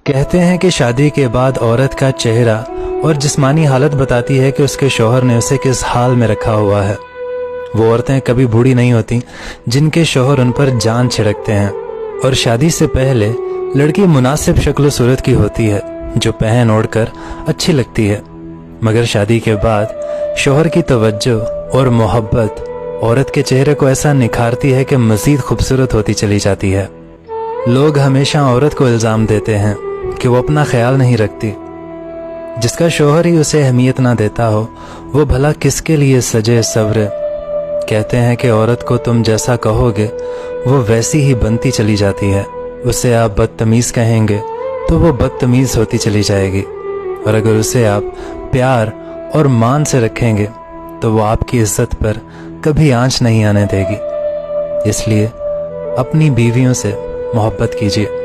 कहते हैं कि शादी के बाद औरत का चेहरा और जिस्मानी हालत बताती है कि उसके शौहर ने उसे किस हाल में रखा हुआ है। वो औरतें कभी बूढ़ी नहीं होती जिनके शौहर उन पर जान छिड़कते हैं, और शादी से पहले लड़की मुनासिब शक्ल सूरत की होती है जो पहन ओढ़ कर अच्छी लगती है, मगर शादी के बाद शौहर की तवज्जो और मोहब्बत औरत के चेहरे को ऐसा निखारती है कि मज़ीद खूबसूरत होती चली जाती है। लोग हमेशा औरत को इल्ज़ाम देते हैं कि वो अपना ख्याल नहीं रखती। जिसका शौहर ही उसे अहमियत ना देता हो वो भला किसके लिए सजे सब्र। कहते हैं कि औरत को तुम जैसा कहोगे वो वैसी ही बनती चली जाती है। उसे आप बदतमीज़ कहेंगे तो वो बदतमीज़ होती चली जाएगी, और अगर उसे आप प्यार और मान से रखेंगे तो वो आपकी इज्जत पर कभी आंच नहीं आने देगी। इसलिए अपनी बीवियों से मोहब्बत कीजिए।